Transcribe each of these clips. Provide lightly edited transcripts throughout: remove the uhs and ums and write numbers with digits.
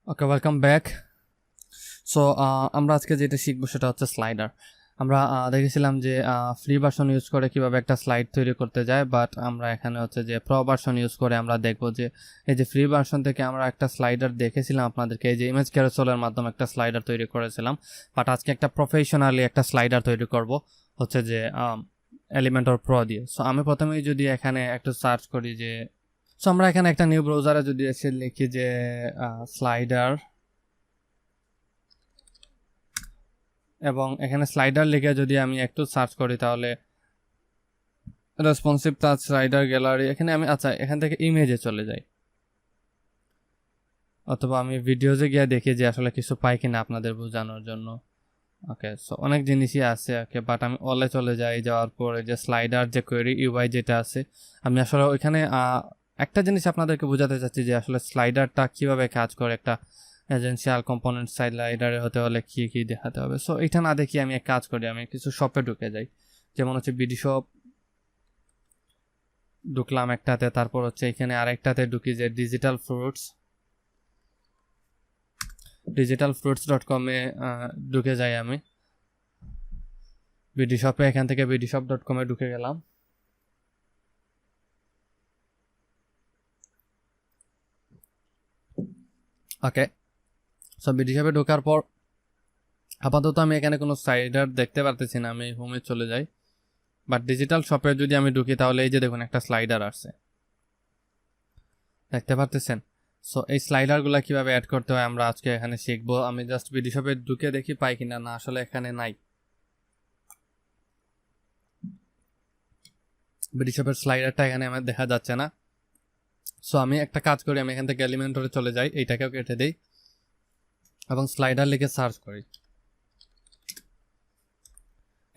ওকে, welcome back. So আমরা আজকে যেটা শিখবো সেটা হচ্ছে স্লাইডার। আমরা দেখেছিলাম যে ফ্রি ভার্সন ইউজ করে কিভাবে একটা স্লাইড তৈরি করতে যায়, বাট আমরা এখানে হচ্ছে যে প্রো ভার্সন ইউজ করে আমরা দেখবো যে এই যে ফ্রি ভার্সন থেকে আমরা একটা স্লাইডার দেখেছিলাম আপনাদেরকে, এই যে ইমেজ ক্যারোসেলের মাধ্যমে একটা স্লাইডার তৈরি করেছিলাম, বাট আজকে একটা প্রফেশনালি একটা স্লাইডার তৈরি করব হচ্ছে যে এলিমেন্টর প্রো দিয়ে। সো আমি প্রথমেই যদি এখানে একটু সার্চ করি যে, সো আমরা এখানে একটা নিউ ব্রাউজারে যদি এসে লিখি যে স্লাইডার, এবং এখানে স্লাইডার লিখে যদি আমি একটু সার্চ করি তাহলে রেসপন্সিভ টাচ স্লাইডার গ্যালারি, এখানে আমি এখান থেকে ইমেজে চলে যাই, অথবা আমি ভিডিওজে গিয়ে দেখি যে আসলে কিছু পাই কিনা আপনাদের বোঝানোর জন্য। ওকে, সো অনেক জিনিসই আছে। ওকে, বাট আমি অলে চলে যাই, যাওয়ার পরে যে স্লাইডার যে কোয়েরি ইউআই যেটা আছে, আমি আসলে ওইখানে একটা জিনিস আপনাদেরকে বোঝাতে চাচ্ছি যে আসলে স্লাইডারটা কিভাবে কাজ করে, একটা এজেন্সিয়াল কম্পোনেন্ট স্লাইডারে হতে হলে কী কী দেখাতে হবে। সো এটা না দেখি আমি এক কাজ করি, আমি কিছু শপে ঢুকে যাই, যেমন হচ্ছে বিডি শপ ঢুকলাম একটাতে, তারপর হচ্ছে এখানে আরেকটাতে ঢুকি যে digitalfruits.com-এ ঢুকে যাই আমি বিডি শপে, এখান থেকে bdshop.com-এ ঢুকে গেলাম। ওকে, সো বিডি শপে ঢোকার পর আপাতত আমি এখানে কোনো স্লাইডার দেখতে পারতেছি না, আমি হোমে চলে যাই। বাট ডিজিটাল শপে যদি আমি ঢুকি তাহলে এই যে দেখুন একটা স্লাইডার আসছে, দেখতে পারতেছেন। সো এই স্লাইডারগুলো কিভাবে অ্যাড করতে হয় আমরা আজকে এখানে শিখবো। আমি জাস্ট বিডি শপে ঢুকে দেখি পাই কিনা, না আসলে এখানে নাই, বিডি শপের স্লাইডারটা এখানে আমার দেখা যাচ্ছে না। সো আমি একটা কাজ করি, আমি এখান থেকে এলিমেন্টরে চলে যাই, এইটাকেও কেটে দিই এবং স্লাইডার লিখে সার্চ করি।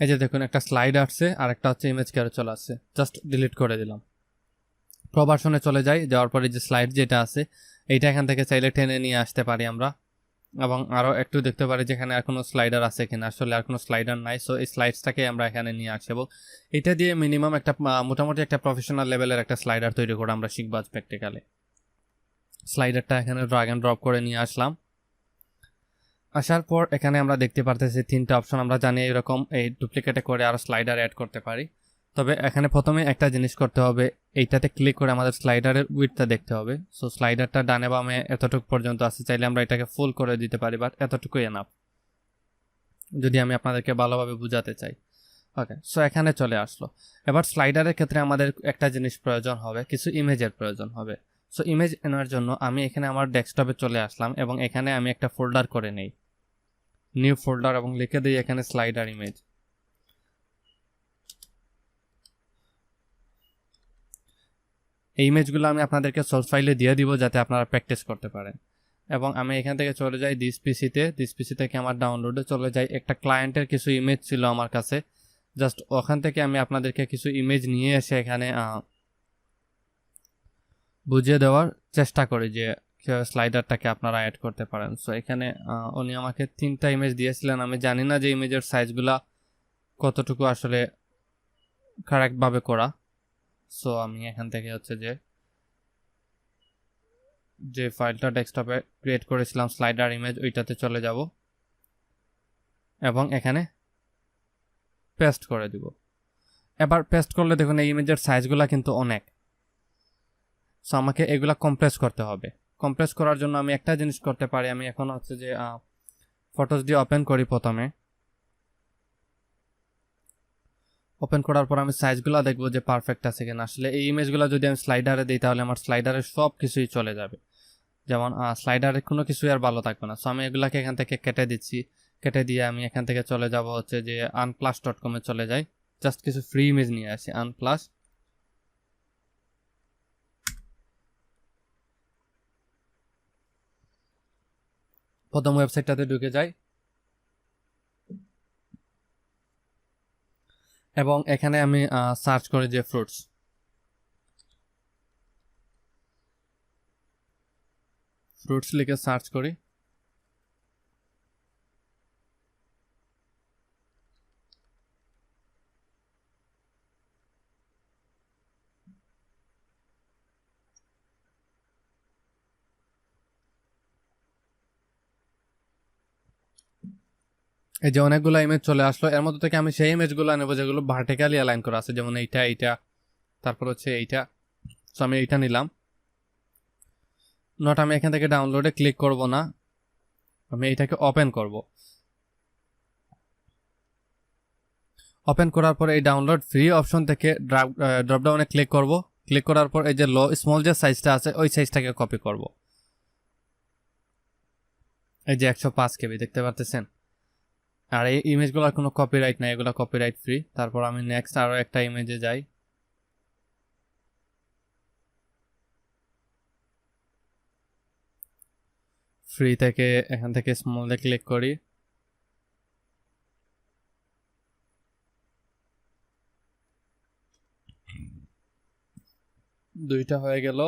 এই যে দেখুন একটা স্লাইড আসছে আর একটা হচ্ছে ইমেজ ক্যারোসেল আসছে, জাস্ট ডিলিট করে দিলাম। প্রো ভার্সনে চলে যাই, যাওয়ার পরে যে স্লাইড যেটা আছে এইটা এখান থেকে চাইলে টেনে নিয়ে আসতে পারি আমরা, এবং আরও একটু দেখতে পারি যেখানে আর কোনো স্লাইডার আছে কিনা, আসলে আর কোনো স্লাইডার নাই। সো এই স্লাইডসটাকে আমরা এখানে নিয়ে আসি এবং এটা দিয়ে মিনিমাম একটা মোটামুটি একটা প্রফেশনাল লেভেলের একটা স্লাইডার তৈরি করে আমরা শিখবো আজ প্র্যাকটিক্যালে। স্লাইডারটা এখানে ড্রাগ অ্যান্ড ড্রপ করে নিয়ে আসলাম। আসার পর এখানে আমরা দেখতে পারতেছি তিনটা অপশন, আমরা জানি এরকম এই ডুপ্লিকেটে করে আরও স্লাইডার অ্যাড করতে পারি। তবে এখানে প্রথমে একটা জিনিস করতে হবে, এইটাতে ক্লিক করে আমাদের স্লাইডারের উইডথটা দেখতে হবে। সো স্লাইডারটা ডানে বামে এতটুকু পর্যন্ত আসতে চাইলে আমরা এটাকে ফুল করে দিতে পারি, বাট এতটুকুই এনাফ যদি আমি আপনাদেরকে ভালোভাবে বুঝাতে চাই। ওকে, সো এখানে চলে আসলো। এবার স্লাইডারের ক্ষেত্রে আমাদের একটা জিনিস প্রয়োজন হবে, কিছু ইমেজের প্রয়োজন হবে। সো ইমেজ এনার জন্য আমি এখানে আমার ডেস্কটপে চলে আসলাম এবং এখানে আমি একটা ফোল্ডার করে নেই, নিউ ফোল্ডার, এবং লিখে দিই এখানে স্লাইডার ইমেজ। এই ইমেজগুলো আমি আপনাদেরকে সোর্স ফাইলে দিয়ে দিব যাতে আপনারা প্র্যাকটিস করতে পারেন। এবং আমি এখান থেকে চলে যাই দিস পিসি থেকে আমার ডাউনলোডে চলে যাই, একটা ক্লায়েন্টের কিছু ইমেজ ছিল আমার কাছে, জাস্ট ওখান থেকে আমি আপনাদেরকে কিছু ইমেজ নিয়ে এসে এখানে বুঝিয়ে দেওয়ার চেষ্টা করি যে কীভাবে স্লাইডারটাকে আপনারা অ্যাড করতে পারেন। সো এখানে উনি আমাকে 3টা ইমেজ দিয়েছিলেন, আমি জানি না যে ইমেজের সাইজগুলা কতটুকু আসলে কারেক্টভাবে করা। সো আমি এখান থেকে হচ্ছে যে ফাইলটা ডেস্কটপে ক্রিয়েট করেছিলাম স্লাইডার ইমেজ, ওইটাতে চলে যাব এবং এখানে পেস্ট করে দিব। এবার পেস্ট করলে দেখুন এই ইমেজের সাইজগুলো কিন্তু অনেক। সো আমাকে এগুলা কম্প্রেস করতে হবে। কম্প্রেস করার জন্য আমি একটা জিনিস করতে পারি, আমি এখন হচ্ছে যে ফটোস দিয়ে ওপেন করি। প্রথমে ওপেন করার পর আমি সাইজগুলো দেখবো যে পারফেক্ট আছে কিনা। আসলে এই ইমেজগুলো যদি আমি স্লাইডারে দিই তাহলে আমার স্লাইডারে সব কিছুই চলে যাবে, যেমন স্লাইডারে কোনো কিছুই আর ভালো থাকবে না। সো আমি এগুলাকে এখান থেকে কেটে দিচ্ছি, কেটে দিয়ে আমি এখান থেকে চলে যাব হচ্ছে যে unsplash.com-এ চলে যাই, জাস্ট কিছু ফ্রি ইমেজ নিয়ে আসি। আনপ্লাস, প্রথম ওয়েবসাইটটাতে ঢুকে যাই এবং এখানে আমি সার্চ করি যে ফ্রুটস লিখে সার্চ করি। এই যে অনেকগুলো ইমেজ চলে আসলো, এর মধ্যে থেকে আমি সেই ইমেজগুলো নেবো যেগুলো ভার্টিক্যালি অ্যালাইন করা আছে, যেমন এইটা, তারপর হচ্ছে এইটা। সো আমি এইটা নিলাম। নট আমি এখান থেকে ডাউনলোডে ক্লিক করব না, আমি এইটাকে ওপেন করব। ওপেন করার পর এই ডাউনলোড ফ্রি অপশন থেকে ড্রপ ডাউনে ক্লিক করব। ক্লিক করার পর এই যে স্মল যে সাইজটা আছে ওই সাইজটাকে কপি করব। এই যে 105 কেবি দেখতে পারতেছেন। আর এই ইমেজগুলোর কোনো কপিরাইট নাই, এগুলো কপিরাইট ফ্রি। তারপর আমি নেক্সট আরও একটা ইমেজে যাই। ফ্রি থেকে এখান থেকে স্মলে ক্লিক করি। দুইটা হয়ে গেল,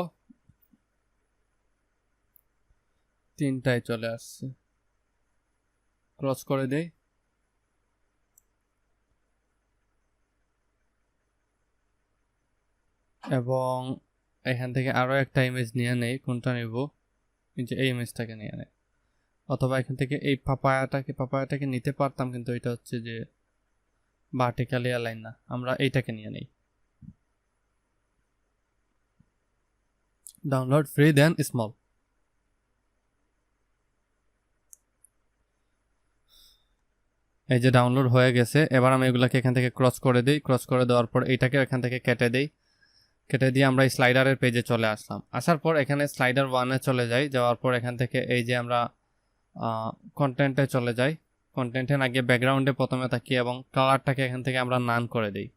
তিনটায় চলে আসছে। ক্রস করে দেই। এবং এখান থেকে আরও একটা ইমেজ নিয়ে নেই। কোনটা নেব? যে এই ইমেজটাকে নিয়ে নেই। অথবা এখান থেকে এই পাপায়াটাকে নিতে পারতাম, কিন্তু এটা হচ্ছে যে ভার্টিক্যালি অ্যালাইন না, আমরা এইটাকে নিয়ে নেই। ডাউনলোড ফ্রি দেন স্মল। এই যে ডাউনলোড হয়ে গেছে। এবার আমি এগুলোকে এখান থেকে ক্রস করে দিই। ক্রস করে দেওয়ার পর এইটাকে এখান থেকে কেটে দিই। কেটে দিয়ে আমরা এই স্লাইডারের পেজে চলে আসলাম। আসার পর এখানে স্লাইডার 1-এ চলে যাই। যাওয়ার পর এখান থেকে এই যে আমরা কন্টেন্টে চলে যাই। কন্টেন্টে না গিয়ে ব্যাকগ্রাউন্ডে প্রথমে থাকি এবং কালারটাকে এখান থেকে আমরা নান করে দিই।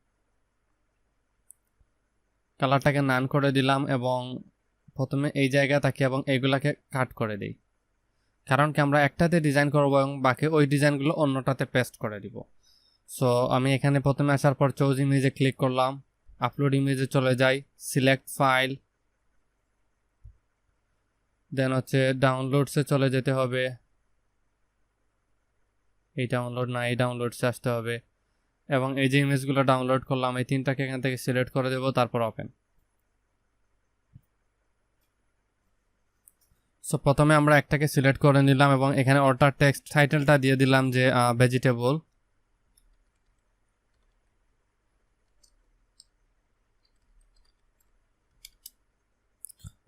কালারটাকে নান করে দিলাম এবং প্রথমে এই জায়গায় থাকি এবং এইগুলাকে কাট করে দিই। কারণ কি আমরা একটাতে ডিজাইন করবো এবং বাকি ওই ডিজাইনগুলো অন্যটাতে পেস্ট করে দিব। সো আমি এখানে প্রথমে আসার পর চুজ ইমেজে ক্লিক করলাম। আপলোড ইমেজে চলে যাই, সিলেক্ট ফাইল, দেন হচ্ছে ডাউনলোডসে চলে যেতে হবে। এই ডাউনলোড না, এই ডাউনলোডসে আসতে হবে এবং এই যে ইমেজগুলো ডাউনলোড করলাম এই তিনটাকে এখান থেকে সিলেক্ট করে দেবো, তারপর ওপেন। সো প্রথমে আমরা একটাকে সিলেক্ট করে নিলাম এবং এখানে অল্টার টেক্সট টাইটেলটা দিয়ে দিলাম যে ভেজিটেবল।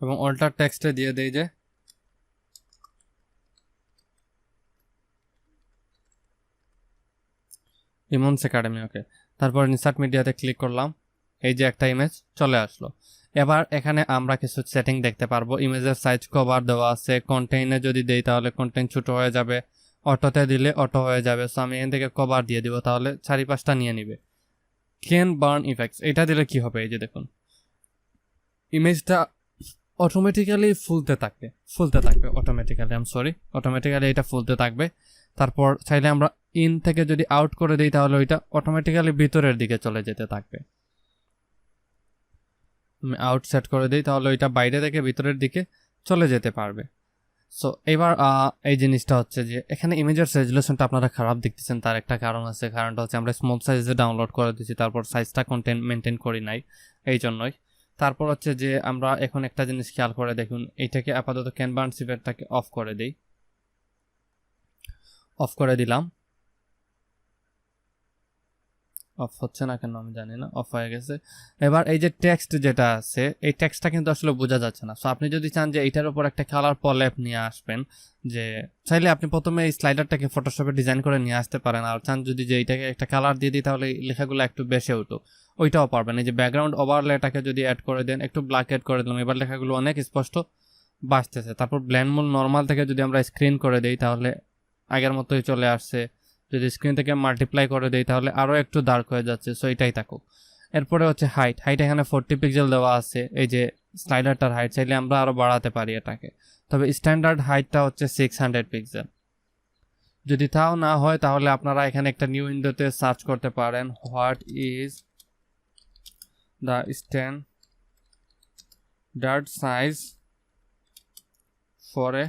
এবং অল্টার টেক্সটে দিয়ে দেই যে ইমন্স একাডেমি। ওকে, তারপর ইনসার্ট মিডিয়াতে ক্লিক করলাম। এই যে একটা ইমেজ চলে আসলো। এবার এখানে আমরা কিছু সেটিং দেখতে পারবো। ইমেজের সাইজ কভার দেওয়া আছে। কন্টেইনে যদি দেই তাহলে কন্টেইন ছোট হয়ে যাবে, অটোতে দিলে অটো হয়ে যাবে। সো আমি এখান থেকে কভার দিয়ে দিব, তাহলে 4-5টা নিয়ে নিবে। ক্যান বার্ন ইফেক্টস, এটা দিলে কি হবে? এই যে দেখুন ইমেজটা অটোমেটিক্যালি অটোমেটিক্যালি এটা ফুলতে থাকবে। তারপর চাইলে আমরা ইন থেকে যদি আউট করে দিই তাহলে ওইটা অটোমেটিক্যালি ভিতরের দিকে চলে যেতে থাকবে। আমি আউট সেট করে দিই, তাহলে ওইটা বাইরে থেকে ভিতরের দিকে চলে যেতে পারবে। সো এবার এই জিনিসটা হচ্ছে যে এখানে ইমেজের রেজুলেশনটা আপনারা খারাপ দেখতেছেন, তার একটা কারণ আছে। কারণটা হচ্ছে আমরা স্মল সাইজে ডাউনলোড করে দিচ্ছি, তারপর সাইজটা কন্টেন্ট মেনটেন করি নাই, এই জন্যই। তারপর হচ্ছে যে আমরা এখন একটা জিনিস খেয়াল করে দেখুন, এইটাকে আপাতত ক্যানভাস সিভেটটাকে অফ করে দিই। অফ করে দিলাম। অফ হচ্ছে না কেন আমি জানি না, অফ হয়ে গেছে। এবার এই যে টেক্সট যেটা আছে এই টেক্সটটা কিন্তু আসলে বোঝা যাচ্ছে না। সো আপনি যদি চান যে এইটার উপর একটা কালার পলেপ নিয়ে আসবেন, যে চাইলে আপনি প্রথমে এই স্লাইডারটাকে ফটোশপে ডিজাইন করে নিয়ে আসতে পারেন। আর চান যদি যে এইটাকে একটা কালার দিয়ে দিই তাহলে লেখাগুলো একটু বেশি উঠো, ওইটাও পারবেন। এই যে ব্যাকগ্রাউন্ড ওভারলেটাকে যদি অ্যাড করে দেন, একটু ব্ল্যাক অ্যাড করে দিলাম, এবার লেখাগুলো অনেক স্পষ্ট বাসতেছে। তারপর ব্ল্যান্ড মোড নর্মাল থেকে যদি আমরা স্ক্রিন করে দিই তাহলে আগের মতোই চলে আসছে। যদি স্ক্রিন থেকে মাল্টিপ্লাই করে দেই তাহলে আরও একটু ডার্ক হয়ে যাচ্ছে। সো এটাই থাকুক। এরপরে হচ্ছে হাইট এখানে 40 পিক্সেল দেওয়া আছে। এই যে স্লাইডারটার হাইট চাইলে আমরা আরও বাড়াতে পারি এটাকে, তবে স্ট্যান্ডার্ড হাইটটা হচ্ছে 600 পিক্সেল। যদি তাও না হয় তাহলে আপনারা এখানে একটা নিউ উইন্ডোতে সার্চ করতে পারেন, what is the standard size for a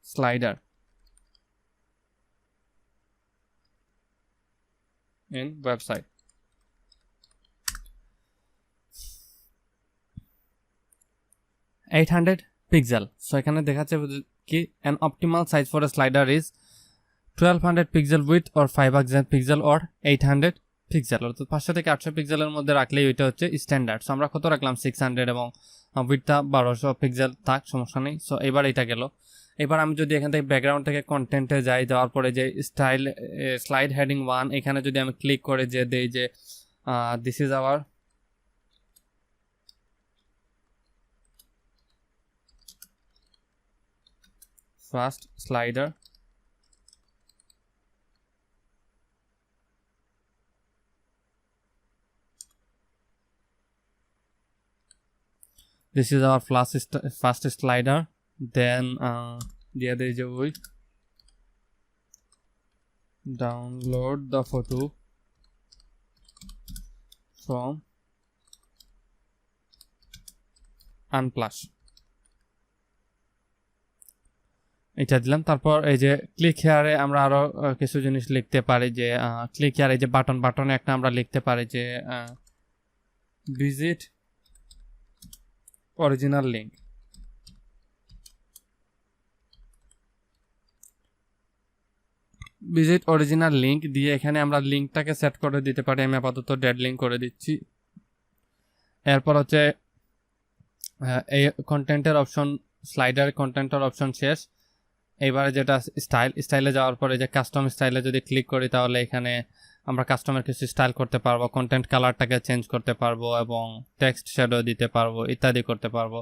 slider in website। 800 pixel. So এখানে দেখাচ্ছে কি an optimal size for a slider is 1200 pixel with or 500 pixel or 800 pixel, অর্থাৎ 500 থেকে 800 পিক্সেলের মধ্যে রাখলেই ওইটা হচ্ছে স্ট্যান্ডার্ড। সো আমরা কত রাখলাম 600 এবং উইথটা 1200 পিক্সেল থাক, সমস্যা নেই। সো এবার এটা গেল। এবার আমি যদি এখান থেকে ব্যাকগ্রাউন্ড থেকে কন্টেন্টে যাই, যাওয়ার পরে যে স্লাইড হেডিং 1 এখানে যদি আমি ক্লিক করে যে দেই যে this is our first slider, this is our first slider, then there is a way download the photo from Unsplash, এটা দিলাম। তারপর এই যে ক্লিক হেয়ারে আমরা আরো কিছু জিনিস লিখতে পারি, যে ক্লিক হেয়ারে যে বাটনে একটা আমরা লিখতে পারি যে visit original link, visit original link দিয়ে এখানে আমরা লিঙ্কটাকে সেট করে দিতে পারি। আমি আপাতত ডেড লিঙ্ক করে দিচ্ছি। এরপর হচ্ছে এই কন্টেন্টের অপশন, স্লাইডার কন্টেন্টের অপশন শেষ। এইবারে যেটা স্টাইলে যাওয়ার পরে যে কাস্টম স্টাইলে যদি ক্লিক করি তাহলে এখানে আমরা কাস্টমার কিছু স্টাইল করতে পারবো, কন্টেন্ট কালারটাকে চেঞ্জ করতে পারবো এবং টেক্সট শ্যাডো দিতে পারবো, ইত্যাদি করতে পারবো।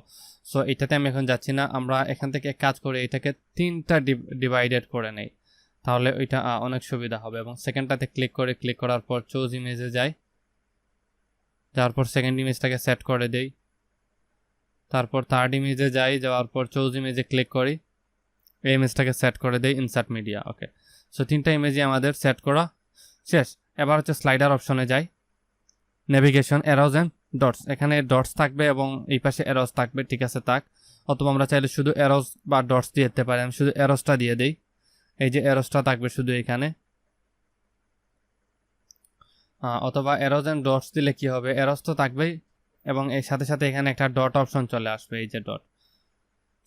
সো এটাতে আমি এখন যাচ্ছি না, আমরা এখান থেকে কাজ করে এটাকে 3টা ডিভাইডেড করে নেই, তাহলে ওইটা অনেক সুবিধা হবে। এবং সেকেন্ডটাতে ক্লিক করার পর চুজ ইমেজে যাই, যাওয়ার পর সেকেন্ড ইমেজটাকে সেট করে দেই। তারপর থার্ড ইমেজে যাই, যাওয়ার পর চুজ ইমেজে ক্লিক করি, এই ইমেজটাকে সেট করে দেই ইনসার্ট মিডিয়া। ওকে, সো 3টা ইমেজই আমাদের সেট করা শেষ। এবার হচ্ছে স্লাইডার অপশনে যাই, নেভিগেশন, অ্যারোজ অ্যান্ড ডটস, এখানে ডটস থাকবে এবং এই পাশে অ্যারোজ থাকবে, ঠিক আছে থাক। অথবা আমরা চাইলে শুধু অ্যারোজ বা ডটস দিয়ে দিতে পারি, আমি শুধু অ্যারোজটা দিয়ে দিই। এই যে অ্যারোজটা থাকবে শুধু এখানে, অথবা অ্যারোজ অ্যান্ড ডটস দিলে কি হবে, অ্যারোজ তো থাকবেই এবং এর সাথে সাথে এখানে একটা ডট অপশন চলে আসবে, এই যে ডট।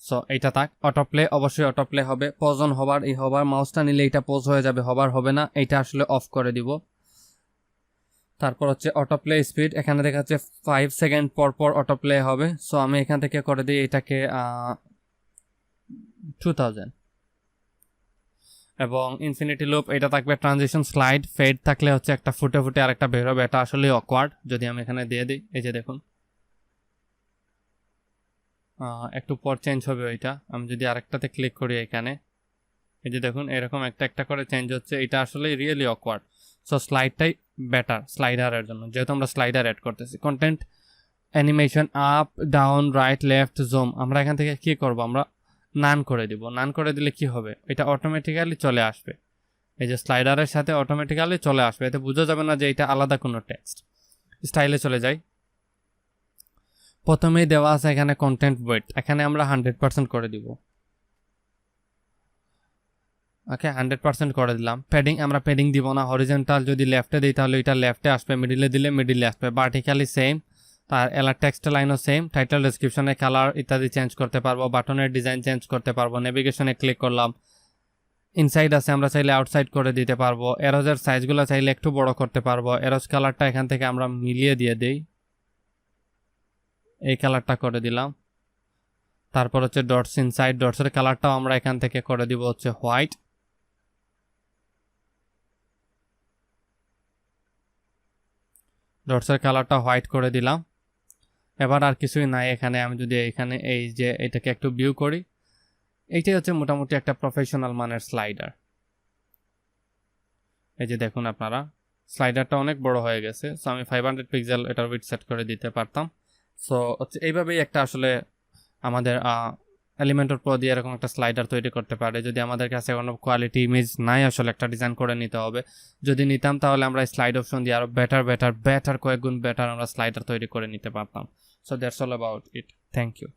সো এইটা থাক। অটোপ্লে, অবশ্যই অটোপ্লে হবে। পজ অন হবার, এই হবার মাউসটা নিলে এটা পজ হয়ে যাবে, হবার হবে না, এইটা আসলে অফ করে দিব। তারপর হচ্ছে অটোপ্লে স্পিড, এখানে দেখা যাচ্ছে 5 সেকেন্ড পর পর অটোপ্লে হবে। সো আমি এখান থেকে করে দিই এটাকে 2000। এবং ইনফিনিটি লুপ, এটা থাকবে ট্রানজিশন স্লাইড, ফেড থাকলে হচ্ছে একটা ফুটে ফুটে আর একটা বের হবে, এটা আসলে অকওয়ার্ড। যদি আমি এখানে দিয়ে দিই, এই যে দেখুন একটু পর চেঞ্জ হবে ওইটা। আমি যদি আরেকটাতে ক্লিক করি এখানে, এই যে দেখুন এরকম একটা করে চেঞ্জ হচ্ছে, এটা আসলে রিয়েলি অকওয়ার্ড। সো স্লাইডটাই বেটার স্লাইডারের জন্য, যেহেতু আমরা স্লাইডার অ্যাড করতেছি। Content animation, up down right left zoom, আমরা এখান থেকে কি করব, আমরা নান করে দিব। নান করে দিলে কি হবে, এটা অটোমেটিক্যালি চলে আসবে, এই যে স্লাইডারের সাথে অটোমেটিক্যালি চলে আসবে, এতে বোঝা যাবে না যে এটা আলাদা কোনো টেক্সট। স্টাইলে চলে যাই, প্রথমেই দেওয়া আছে এখানে কন্টেন্ট ওয়েট, এখানে আমরা 100% করে দিব। ওকে, 100% করে দিলাম। প্যাডিং, আমরা প্যাডিং দিব না। হরিজন্টাল যদি লেফটে দিই তাহলে এটা লেফটে আসবে, মিডিলে দিলে মিডিলে আসবে। ভার্টিক্যালি সেম, তার এলার টেক্সট লাইনও সেম। টাইটেল, ডেসক্রিপশনে কালার ইত্যাদি চেঞ্জ করতে পারবো, বাটনের ডিজাইন চেঞ্জ করতে পারবো। নেভিগেশনে ক্লিক করলাম, ইনসাইড আছে, আমরা চাইলে আউটসাইড করে দিতে পারবো। এরোজের সাইজগুলো চাইলে একটু বড় করতে পারবো। এরোজ কালারটা এখান থেকে আমরা মিলিয়ে দিয়ে দিই, এই কালারটা করে দিলাম। তারপর হচ্ছে ডটস, ইনসাইড ডটসের কালারটাও আমরা এখান থেকে করে দিব হচ্ছে হোয়াইট। ডটসের কালারটা হোয়াইট করে দিলাম। এবার আর কিছুই নাই এখানে। আমি যদি এখানে এই যে এটাকে একটু ভিউ করি, এইটাই হচ্ছে মোটামুটি একটা প্রফেশনাল মানের স্লাইডার। এই যে দেখুন আপনারা, স্লাইডারটা অনেক বড় হয়ে গেছে। সো আমি 500 পিক্সেল এটার উইডথ সেট করে দিতে পারতাম। সো হচ্ছে এইভাবেই একটা আসলে আমাদের এলিমেন্টর প্রো দিয়ে এরকম একটা স্লাইডার তৈরি করতে পারে। যদি আমাদের কাছে কোনো কোয়ালিটি ইমেজ নাই, আসলে একটা ডিজাইন করে নিতে হবে। যদি নিতাম তাহলে আমরা স্লাইড অপশন দিয়ে আরও বেটার কয়েক গুণ বেটার আমরা স্লাইডার তৈরি করে নিতে পারতাম। So that's all about it. Thank you.